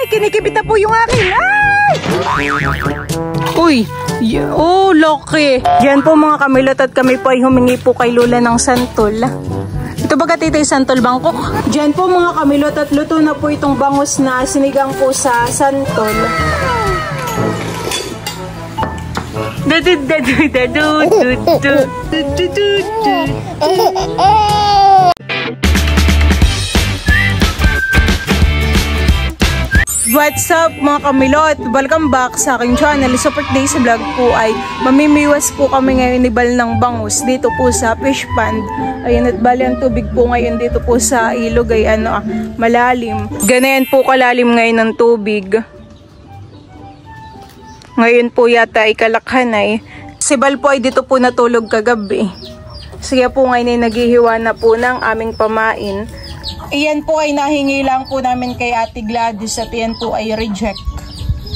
Kinikibit na po yung akin. Ay! Uy, oh, laki. Yan po mga kamilot at kami po ay humingi po kay Lola ng santol. Ito baga titay santol bangkok? Diyan po mga kamilot at luto na po itong bangus na sinigang po sa santol. What's up mga kamilot? Welcome back sa aking channel. So for today's vlog po ay mamimiwas po kami ngayon ni Bal ng bangus dito po sa fish pond. Ayan, at bali ang tubig po ngayon dito po sa ilog ay malalim. Ganayan po kalalim ngayon ng tubig. Ngayon po yata ay kalakhanay. Si Bal po ay dito po natulog kagabi. Siya po ngayon ay naghihiwa na po ng aming pamain. Iyan po ay nahingi lang po namin kay Ate Gladys at iyan po ay reject.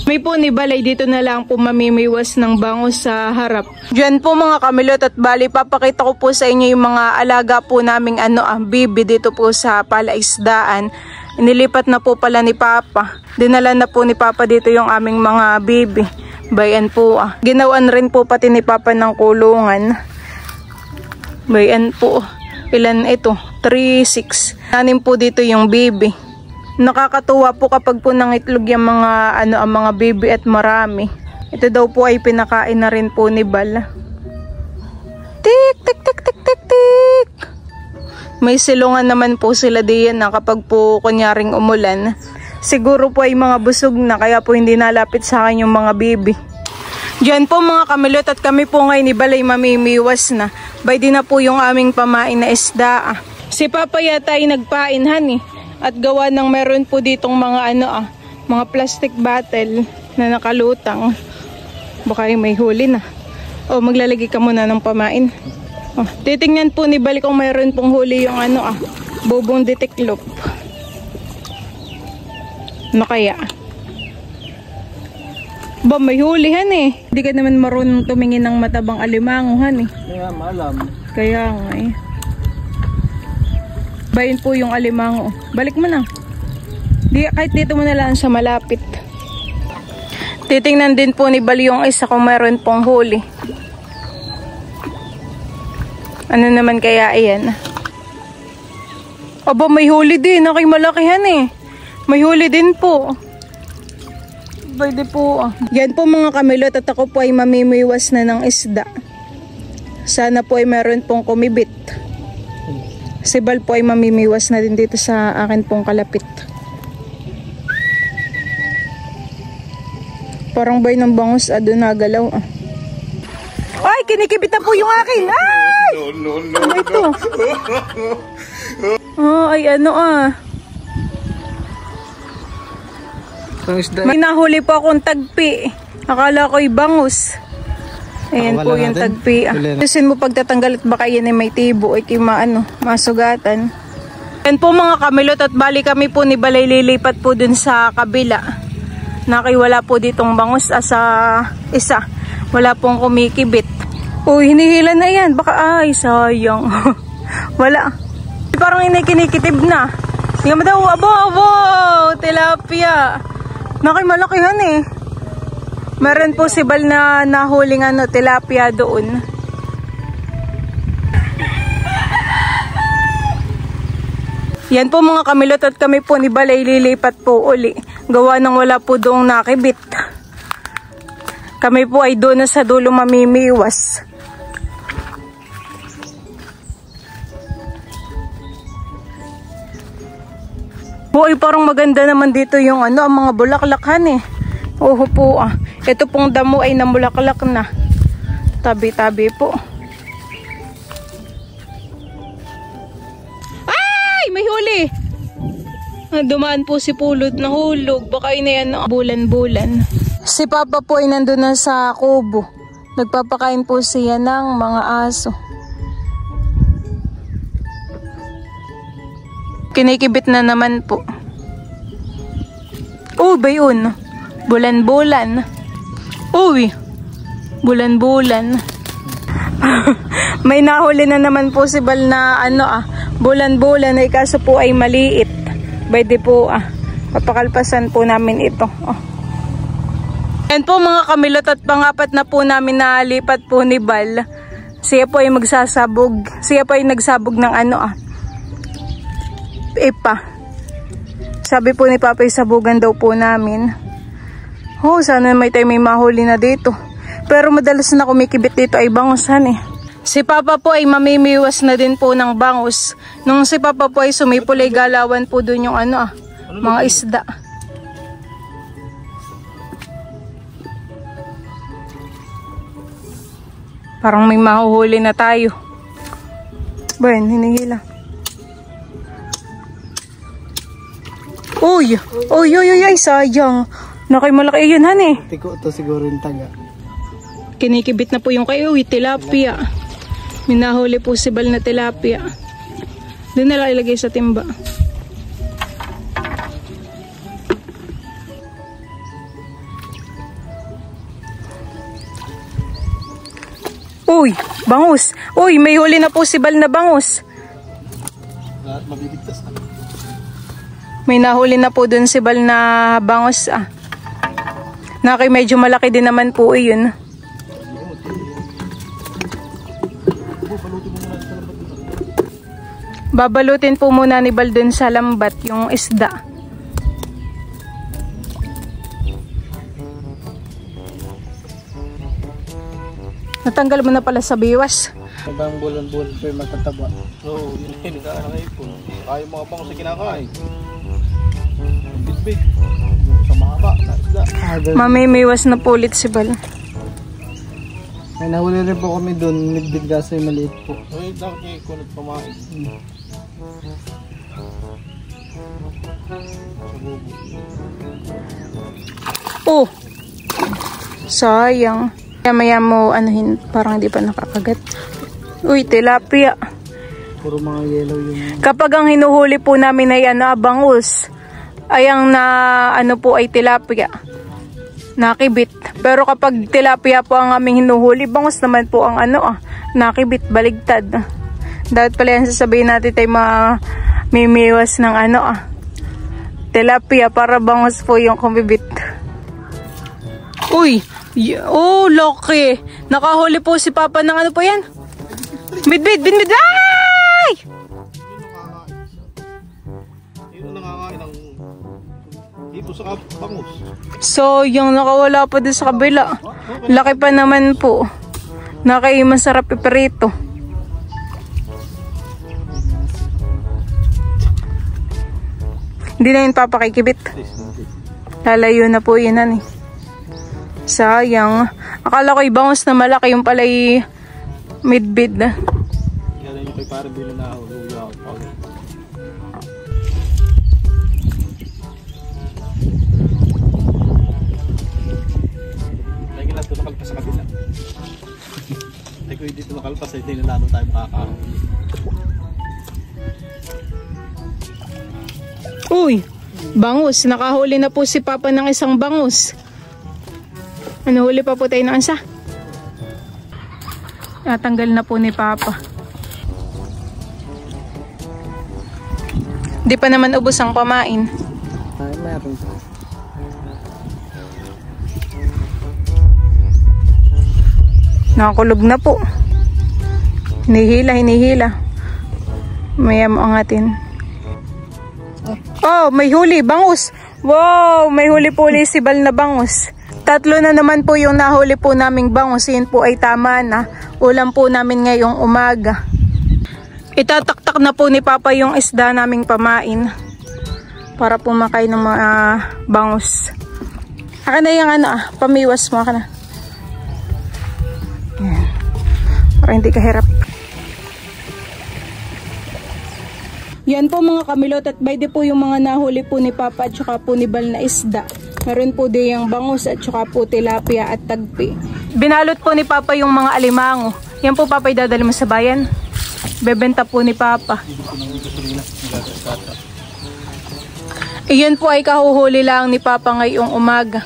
May po ni Balay dito na lang po mamimiwas ng bangus sa harap. Diyan po mga kamilot at bali papakita ko po sa inyo yung mga alaga po naming bibi dito po sa palaisdaan. Inilipat na po pala ni Papa. Dinala na po ni Papa dito yung aming mga bibi. Bayan po Ginawan rin po pati ni Papa ng kulungan. Bayan po. Ilan ito? 3, 6. Nanin po dito yung baby. Nakakatuwa po kapag po nangitlog yung mga ang mga baby at marami. Ito daw po ay pinakain na rin po ni Bal. Tik tik tik tik tik tik. May silungan naman po sila diyan na kapag po kunyaring umulan. Siguro po ay mga busog na kaya po hindi nalapit sa akin yung mga baby. Diyan po mga kamilot at kami po ngayon ni Balay mamimiwas na. Bay din na po yung aming pamain na isda. Si Papa yata ay nagpainhan at gawa ng meron po ditong mga mga plastic bottle na nakalutang. Baka may huli na. O maglalagay ka muna ng pamain. Titingnan po ni Bal kung meron pong huli yung bubong detiklop. Ano kaya? Ba, may hulihan Hindi ka naman marunong tumingin ng matabang alimanguhan Kaya maalam. Kaya nga Bayin po yung alimango. Balik mo na. Kahit dito mo na lang sa malapit. Titingnan din po ni Bal yung isa kung meron pong huli. Ano naman kaya yan? Aba, may huli din. Malakihan May huli din po. Pwede po Yan po mga kamilot at ako po ay mamimiwas na ng isda. Sana po ay meron pong kumibit. Si Bal po ay mamimiwas na din dito sa akin pong kalapit. Parang bay ng bangus doon nagalaw Ay, kinikibit na po yung akin. Ay! No. Ano ito? Ay May nahuli po akong tagpi. Akala ko'y bangus. Ayan po yung tagpi. Susin mo pagtatanggal at baka yan ay may tibo ay masugatan. Ayan po mga kamilot at bali kami po ni Balay lilipat po dun sa kabila. Nakiwala po ditong bangus sa isa. Wala pong kumikibit. Uy, hinihila na yan. Baka sayang. Wala. Parang kinikitib na. Tingnan mo daw. Abo, tilapia. Malakihan Meron po si Bal na nahuling tilapia doon. Yan po mga kamilot at kami po ni Bal ay lilipat po uli. Gawa ng wala po doong nakibit. Kami po ay doon na sa dulo mamimiwas. Boy, parang maganda naman dito yung ang mga bulaklakhan Oho po Ito pong damo ay namulaklak na. Tabi-tabi po. Ay! May huli! Dumaan po si Pulot na hulog. Baka yan bulan-bulan. Si Papa po ay nandun na sa kubo. Nagpapakain po siya ng mga aso. Kinikibit na naman po. Ba yun? Bulan-bulan. Uy! Bulan-bulan. May nahuli na naman po si Bal na bulan-bulan ay kaso po ay maliit. Pwede po Papakalpasan po namin ito. Oh. Yan po mga kamilot at pangapat na po namin nalipat po ni Bal. Siya po ay magsasabog. Siya po ay nagsabog ng ipa. Sabi po ni Papa, sabugan daw po namin. Oh, sana may tayo may mahuli na dito. Pero madalas na kumikibit dito ay bangusan eh. Si Papa po ay mamimiwas na din po ng bangus. Nung si Papa po ay sumipulay, galawan po dun yung mga isda. Parang may mahuhuli na tayo. Ben, hinihila. Uy, sayang. Malaki yun, han. Tiko to siguro yung taga. Kinikibit na po yung kayo, tilapia. Minahuli po si Bal na tilapia. Doon na lang ilagay sa timba. Uy, bangus. Uy, may huli na po si Bal na bangus. Lahat mabibigtas na. May nahuli na po dun si Bal na bangus. Medyo malaki din naman po yun. Babalutin po muna ni Bal dun sa lambat yung isda. Natanggal mo na pala sa biwas. Ibang bulan-bulan pero matataba. So, yun ay nagkaan ng ipon. Kaya mga pang sa kinakain. Bit-bit. Sa mahaba na isda. Mamimiwas na po ulit si Bal. May nahuli rin po kami doon. Midbit kasi maliit po. Ay, dami kunot pamain. Oh! Sayang. Maya mo, parang hindi pa nakakagat. Uy, tilapia. Puro mga yellow yung... Kapag ang hinuhuli po namin ay bangus, ay ang ay tilapia. Nakibit. Pero kapag tilapia po ang aming hinuhuli, bangus naman po ang nakibit, baligtad. Dapat pala yan sasabihin natin tayo mamimiwas ng tilapia para bangus po yung kumibit. Uy! Oh, laki! Nakahuli po si Papa ng po yan? Bidbid! Ay! Yun nangakain ng dito sa bangus. So, yung nakawala pa din sa kabila. Laki pa naman po. Masarap iprito. Hindi na yun papakikibit. Lalayo na po yun, Sayang. Akala ko bangus na malaki, yung pala'y midbid. Kaya rin yung kay parang bilhin na ako. Lagi lang ito nakalpas sa kabila. Lagi ko dito nakalpas ay hindi na lalo tayo makakahuli. Uy, bangus. Nakahuli na po si Papa ng isang bangus. Huli pa po tayo ng isa. Natanggal na po ni Papa. Di pa naman ubos ang pamain. Ay, meron. Nakakulog na po. Hinihila. Maya mo angatin. Oh, may huli, bangus. Wow, may huli po si Bal na bangus. 3 na naman po yung nahuli po naming bangus. Yun po ay tama na. Ulam po namin ngayong umaga. Itataktak na po ni Papa yung isda naming pamain. Para po makain ng mga bangus. Aka na yung pamiwas mo. Aka na. Yan. Para hindi kahirap. Yan po mga kamilot, at by the po yung mga nahuli po ni Papa at saka po ni Bal na isda. Meron po din yung bangus at saka po tilapia at tagpi. Binalot po ni Papa yung mga alimango. Yan po Papa idadali mo sa bayan. Bebenta po ni Papa. Iyan po ay kahuhuli lang ni Papa ngayong umaga.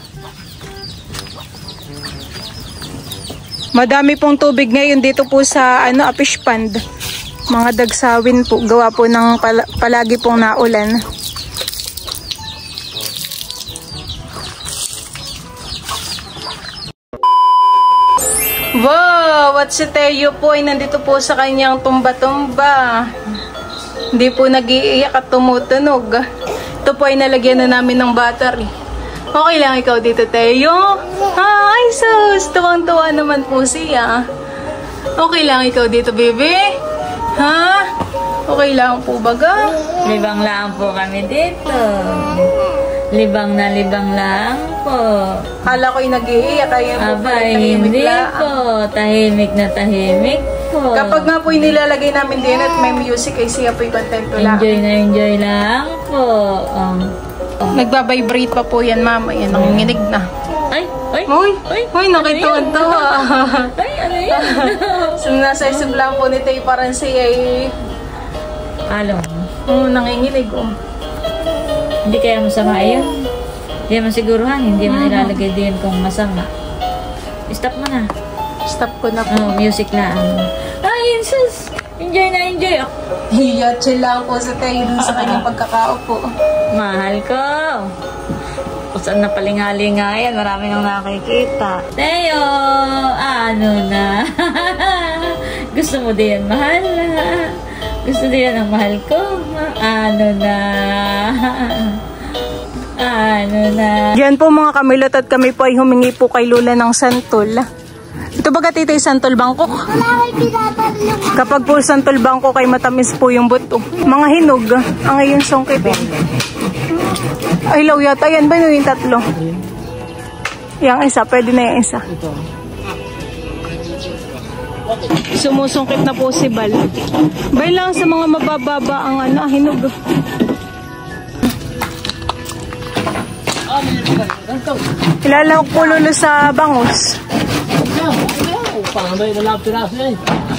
Madami pong tubig ngayon dito po sa fish pond. Mga dagsawin po, gawa po ng palagi pong naulan. Wow! At si Teo po ay nandito po sa kanyang tumba-tumba. Hindi po nag-iiyak at tumutunog. Ito po ay nalagyan na namin ng battery. Okay lang ikaw dito, Teo? Ay, sus! Tuwang-tuwa naman po siya. Okay lang ikaw dito, baby? Ha? Okay lang po baga? Libang lang po kami dito. Libang na libang lang po. Kala ko'y nag-iiyak. Ayun po pala, Abay, tahimik hindi lang. po. Tahimik na tahimik po. Kapag nga po'y nilalagay namin din at may music ay siya po'y kontento lang. Enjoy lang po. Nagbabibrate pa po yan, mama. Yan, nanginginig na. Ay, ay, Uy, nakituwa. ay, ano yan? So, nasa isip lang po ni Tay parang siya ay Alam mo, nanginginig. hindi kaya masama yun. Hindi mo siguruhan, hindi mo ilalagay din kung masama. Stop mo na. Stop ko na po. Music lang. Ay, sus! Enjoy na enjoy. Chill lang po sa Tay dun sa kanyang pagkakaupo. Mahal ko. Kung saan napalingalingayan, marami nang nakikita. Teo, ano na? Gusto mo din, mahal na. Gusto din ang mahal ko. Ano na? Ano na? Yan po mga kamilot at kami po ay humingi po kay Lola ng santol. Ito baga titay santol bangkok? Kapag po santol bangkok ay matamis po yung buto. Mga hinog ang iyong songkitin. Ay law yata yan ba yung tatlo? Yang isa, pwede na yung isa. Sumusungkit na po si Bal. Bay lang sa mga mabababa ang hinog. Ilalawag po Lolo sa bangus.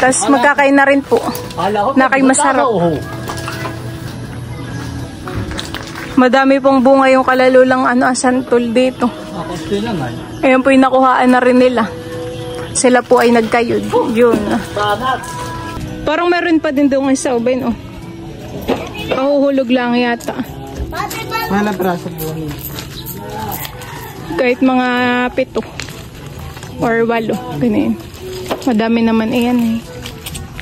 Tapos magkakain na rin po. Na kay masarap. Madami pong bunga yung kalalulang santol dito. Ayan po yung nakuhaan na rin nila. Sila po ay nagkayod. Yun. Parang meron pa din doon isa, Ben, oh. Pahuhulog lang yata. Mana praso po. Kahit mga 7 or 8. Ganyan. Madami naman iyan eh.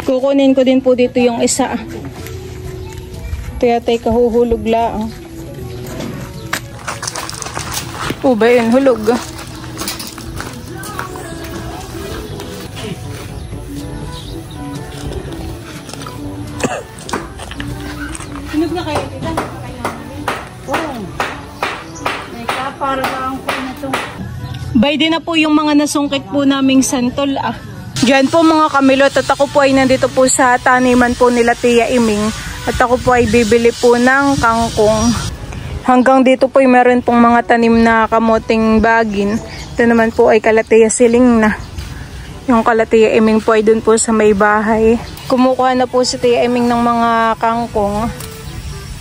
Kukunin ko din po dito yung isa. Ito yata ay kahuhulog lang. O ba yun? Hulog. Hinog na kayo nila? Oo. May kaparang po na ito. Bay din na po yung mga nasungkit po naming santol Diyan po mga kamilot at ako po ay nandito po sa taniman po nila Tia Iming. At ako po ay bibili po ng kangkong. Hanggang dito po ay meron pong mga tanim na kamoting bagin. Ito naman po ay kalateya siling na. Yung kalateya Iming po ay dun po sa may bahay. Kumukuha na po si Tia Iming ng mga kangkong.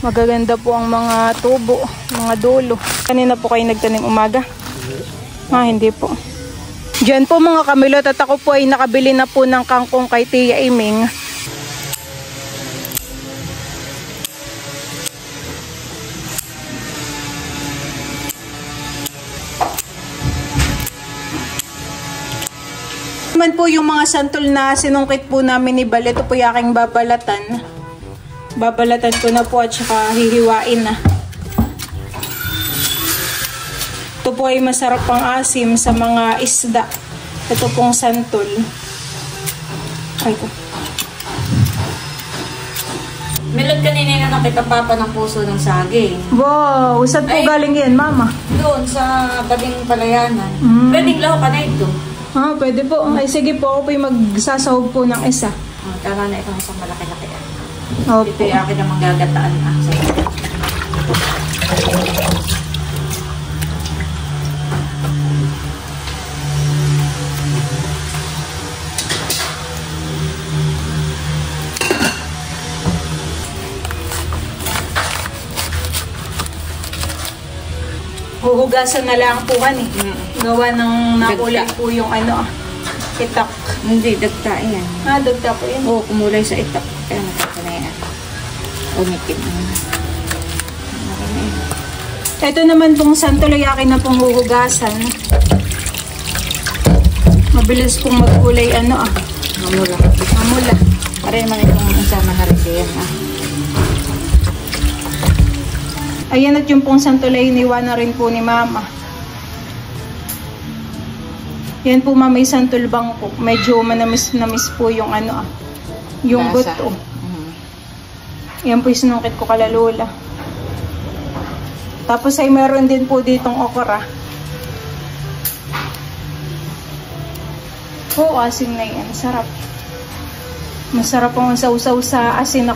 Magaganda po ang mga tubo, mga dulo. Kanina po kayo nagtanim umaga? Hindi po. Diyan po mga kamilot at ako po ay nakabili na po ng kangkong kay Tia Iming. Naman po yung mga santol na sinungkit po namin ni Bal, ito po yung aking babalatan. Babalatan ko na po at saka hihiwain na. Ito po ay masarap pang asim sa mga isda. Ito pong santol. Ay ko. Milot kanina na nakita papa ng puso ng saging. Wow, saan po galing yan, mama? Doon sa tabing palayanan. Pwedeng laho ka na ito. Pwede po. Ay sige po, ako po yung magsasahog po ng isa. Tama na itong isang malaki-laki. Opo. Ito yung akin na manggagataan na. Huhugasan na lang po kan eh. Gawa ng nakulay po yung itak. Hindi, dagta yan. Dagta po yan. Oo, kumulay sa itak. Kaya nakaka na yan. Umikim na. Ito naman pong santol ay akin na pong huhugasan. Mabilis pong magkulay Mamula. mamula. Para naman itong isama na rin yan. Ayan, at yung pong santol ay iniwan na rin po ni Mama. Yan po Mama, yung santol bangkok. Medyo manamis-namis po yung yung Lasa. buto. Yan po yung sinungkit ko kala Lola. Tapos ay meron din po ditong okra. Oo, asin na yan. Sarap. Masarap ang sausaw sa asin na.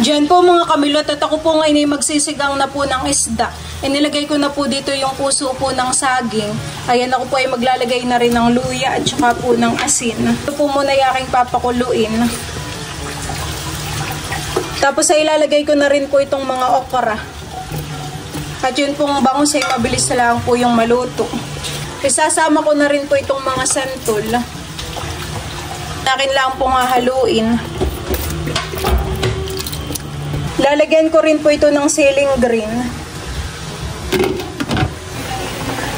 Diyan po mga kamilot, at ako po ngayon ay magsisigang na po ng isda. Inilagay ko na po dito yung puso po ng saging. Ayan, ako po ay maglalagay na rin ng luya at saka po ng asin. Ito po muna yung aking papakuluin. Tapos ay ilalagay ko na rin po itong mga okra. At yun pong bangus ay mabilis na lang po yung maluto. Isasama ko na rin po itong mga santol. Akin lang pong hahaluin. Lalagyan ko rin po ito ng siling green.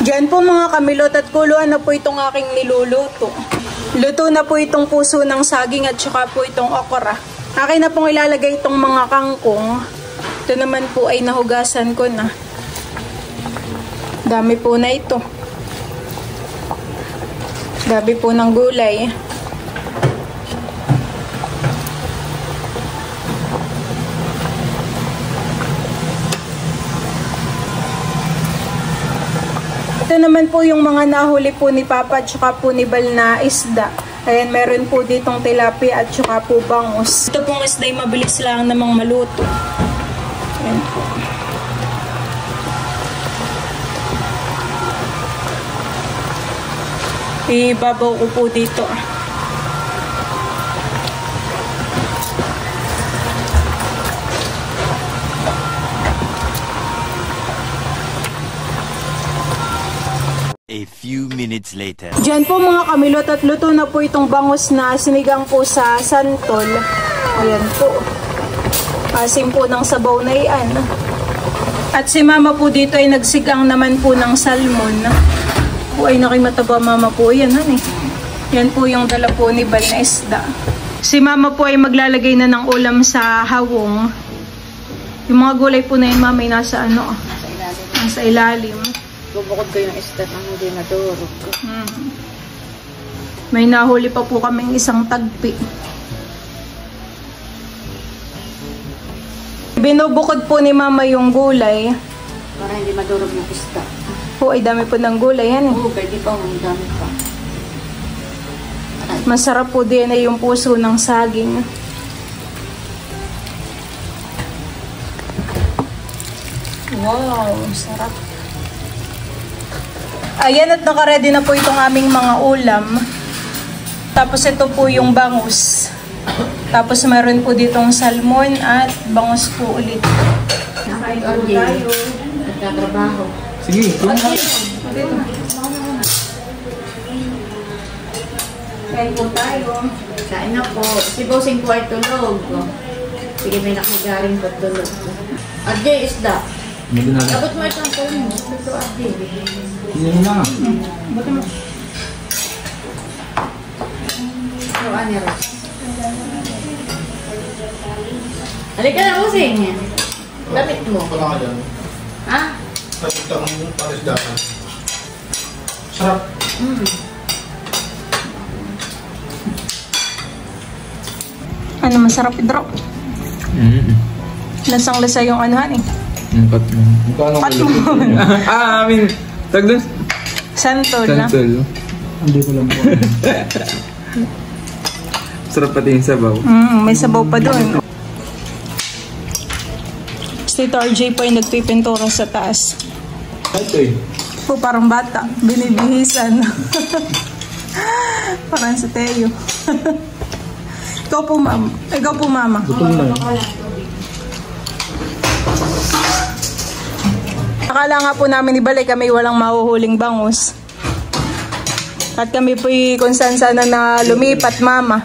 Diyan po mga kamilot, at kuluan na po itong aking niluluto. Luto na po itong puso ng saging at saka po itong okra. Akin na pong ilalagay itong mga kangkong. Ito naman po ay nahugasan ko na. Dami po na ito. Dami po ng gulay. Ito naman po yung mga nahuli po ni Papa at saka po ni Bal na isda. Ayan, meron po ditong tilapia at saka po bangus. Ito pong isda ay mabilis lang namang maluto. Ayan po. Ibabaw ko po dito. A few minutes later. Diyan po mga kamilot, at luto na po itong bangus na sinigang po sa santol. Ayan po. Asim po ng sabaw na iyan. At si Mama po dito ay nagsigang naman po ng salmon. Po ay nakimataba Mama po yan. Yan po yung dala po ni Bal na isda. Si Mama po ay maglalagay na ng ulam sa hawong. Yung mga gulay po na yun Mama ay nasa nasa ilalim. Bubukod ko yung isda ang hindi nadurog. May nahuli pa po kaming isang tagpi. Binubukod po ni Mama yung gulay. Para hindi madurog yung isda. Po ay dami po ng gulay yan. Oo, pwede pa. Ang dami pa. Masarap po din ay yung puso ng saging. Wow, sarap. Ayan, at nakaready na po itong aming mga ulam. Tapos ito po yung bangus. Tapos meron po ditong salmon at bangus po ulit. Nakain po tayo. Nagtatrabaho. Sige, Kain po tayo. Kain na po. Si Bossing po ay tulog. Sige, may nakagaring po tulog. Adjay, isda. Abot mo itong tulog. Ito, Adjay. Hindi na. Ito, Anero. Halika na, Bossing. Lapit mo. Wala ka dyan. Ha? Tapos ang parisdatan. Sarap. Ano, masarap i-drop. Lasang-lasa yung anuhan eh. Cut mo. Cut mo. I mean, tag doon. Santol na. Santol. Hindi ko lang po. Sarap pati yung sabaw. May sabaw pa doon. Si Tito RJ po ay nagpipintura sa taas. Ito eh. Po, parang bata. Binibihisan. Parang sa Teo. Ikaw po, Mama. Ikaw po, Mama. Gutom na. Akala nga po namin ibalik kami walang mahuhuling bangus. At kami po kung saan sana na lumipat, Mama.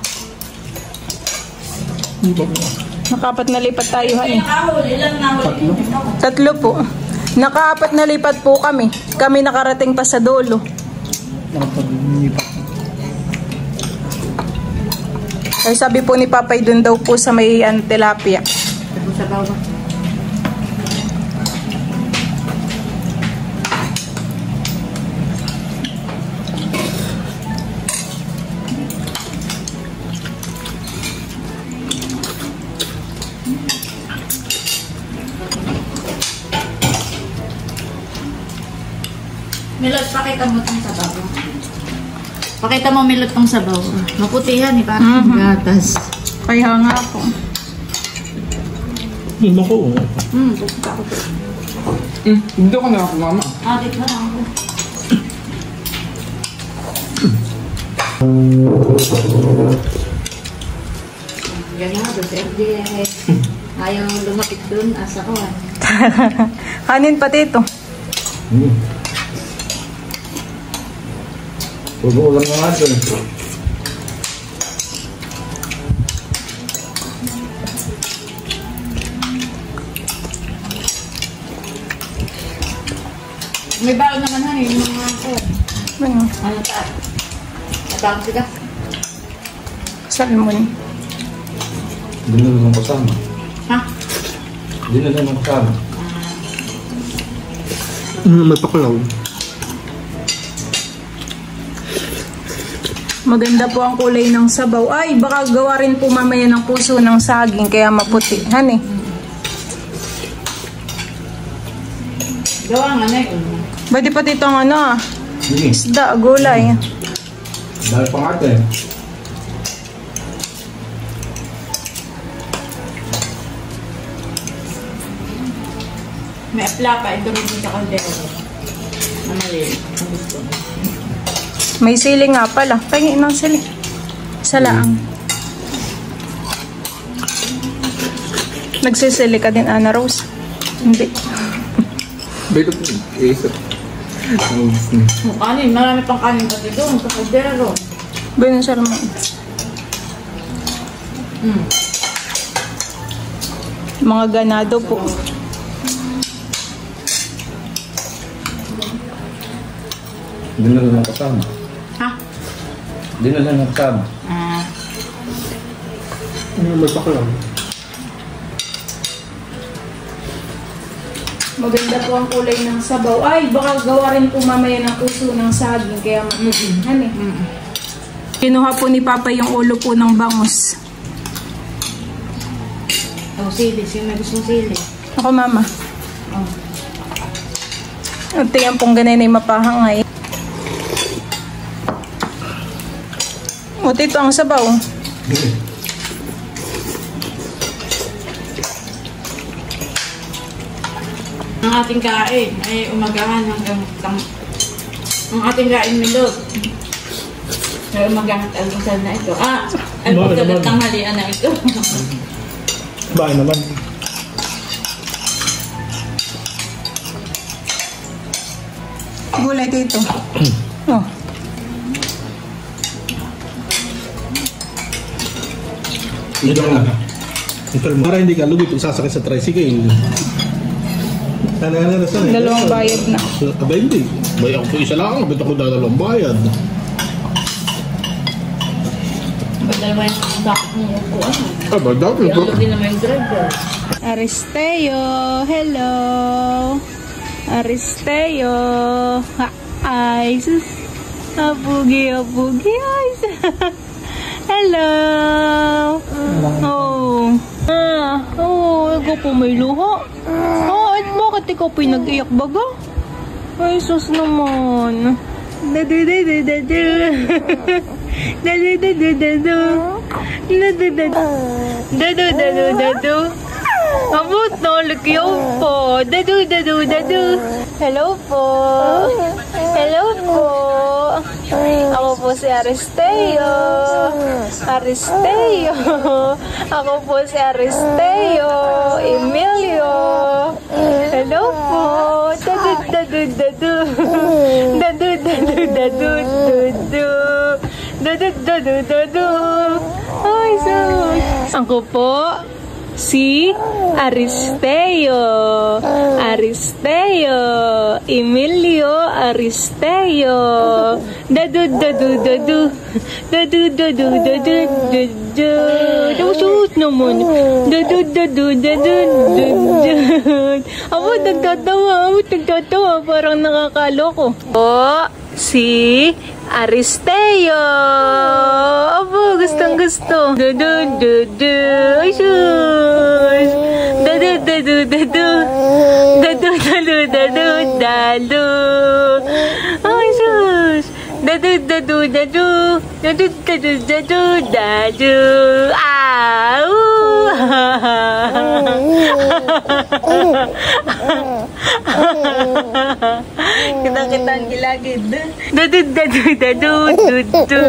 Nakaapat na lipat tayo, honey. Ilang nahuli? Tatlo po. Nakaapat na lipat po kami. Kami nakarating pa sa dulo. Ay sabi po ni Papay dun daw po sa may tilapia. Sa bawah. Milot, pakita mo itong sabaw. Pakita mo milot tong sabaw. Maputihan eh, parang gatas. Kaya nga po. Hindi ko. Pupunta ako po. Hindi ko na ako, mama. Adik na lang ako. Ganyan nga doon sa FDS. Ayaw lumapit doon, asa ko. Kanin pati ito. Ulam na nga dyan. May baon naman ha, yung mga ako. Ano ta? Natakot sila? Salmon. Hindi na lang kasama. Ha? Hindi na lang kasama. May paklaw. Maganda po ang kulay ng sabaw. Ay, baka gawa rin po mamaya ng puso ng saging kaya maputi. Honey. Gawa nga na yun. Pwede pa dito ang ano ah. Sige. Isda, gulay. Dahil pang ate. May apla pa, ito rin sa kaldero. Na maliit. Ang gusto. May sili nga pala. Pahingin ng sili. Salaang. Nagsisili ka din, Ana Rose? Hindi. Beto po. Isip. Kanin, marami pang kanin pati doon sa kaldero. Bino salmon. Mga ganado po. Hindi na lang kasama. Ha? Hindi na lang kasama. May paklaw. Maganda po ang kulay ng sabaw. Ay, baka gawa rin po mamaya ng puso ng saging. Kaya maputinhan eh. Kinuha po ni Papa yung ulo po ng bangus. Oh, sili. Sino may gustong sili? Ako, Mama. Oh. Ito yan pong ganay na mapahangay. O, tito ang sabaw. Ang ating kain ay umagahan hanggang ang ating kain milot. Ay umagahan at almusal na ito. Almusal at tanghalian na ito. Bahay naman. Gulay dito. Oh. Ito lang. Para hindi ka lubit kung sasakit sa tricycle. Ano saan? Dalawang bayad na. Aba hindi. Bay ako po isa lang. Ba't ako dalawang bayad? Dalawa yung bakit mo upuan. Aba dapat. Yung din naman yung driver. Aristeo, hello. Aristeo. Ay, sus. Apugi, ay. Hello. Oh. Ikaw po may luha. At bakit ikaw po nag-iyak baga? Ay, sus naman. Abot no, lagyaw po. Hello po. Hello po. Ako po si Aristeo. Ako po si Aristeo. Emilio. Hello po. Ay, sus. Ako po si Aristeo. Aristeo. Emilio Aristeo. Dadu dadu dadu. Dadu dadu dadu dadu. Dausut naman. Dadu dadu dadu dadu. Ako nagtatawa. Parang nakakaloko. O, si Aristeo. Abo, gustong gusto. Dadu dadu. Ay, sus. Dadu dadu dadu. Dadu dadu dadu dadu. Ay, sus. Dadu dadu dadu. Dadu dadu dadu dadu. Kita ang gilagid. Dadu dadu dadu dadu.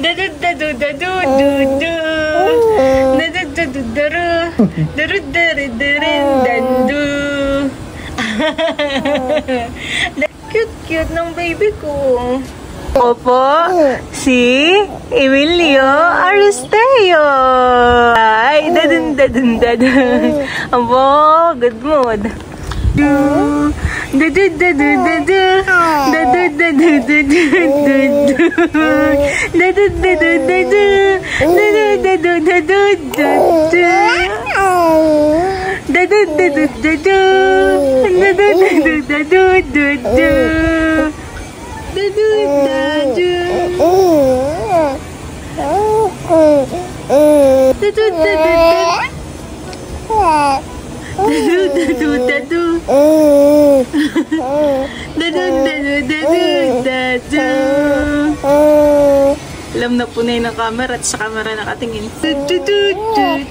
Dadu dadu dadu dadu. Dadu dadu daru. Daru daru darin dadu. Cute ng baby ko. Opo, si Emilio Aristeo. Ay, dadun, dadun, dadun. Opo, good mood. Dadu, dadu, dadu, dadu. Dadu, dadu, dadu, dadu. Dadu, dadu, dadu. Dadu, dadu, dadu, dadu. Dadu, dadu, dadu. Dadu, dadu, dadu, dadu. Dadu, dadu. Dadu, dadu, dadu. Dadu, dadu, dadu, dadu. Alam na po na yun ang camera at sa camera nakatingin. Dadu, dadu.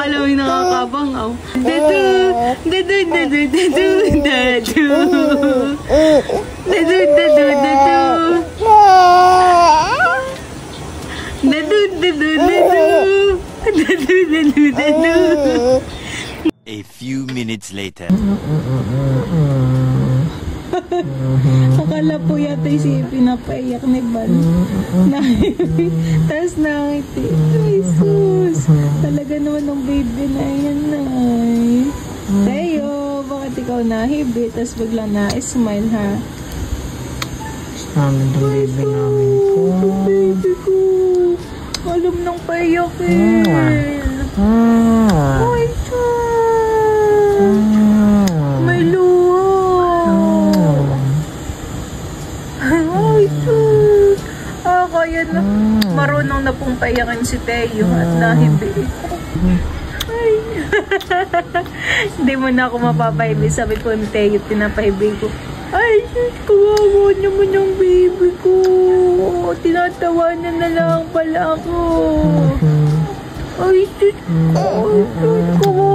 Alam mo yung nakakabangaw. Dadu, dadu, dadu, dadu, dadu. Dadu, dadu, dadu. Dadu, dadu, dadu. Dadu, dadu, dadu. A few minutes later. Akala po yata si pinapaiyak ni Ban. Tapos nakiti. Ay, sus. Talaga naman ng baby na yan, Nay. Tayo, bakit ikaw nahibi? Tapos biglang na-smile, ha? Namin ng baby namin po. Baby ko. Alam nang paiyakin. Ay, sus. May luha. Ay, sus. Kaya na. Marunong na pong paiyakin si Teo at nahibi. Ay. Hindi mo na ako mapapahibi. Sabi ko ni Teo, pinapahibi ko. Ay, sus, kawawa naman yung baby ko. Tinatawa niya na lang pala ako. Ay, sus, kawawa.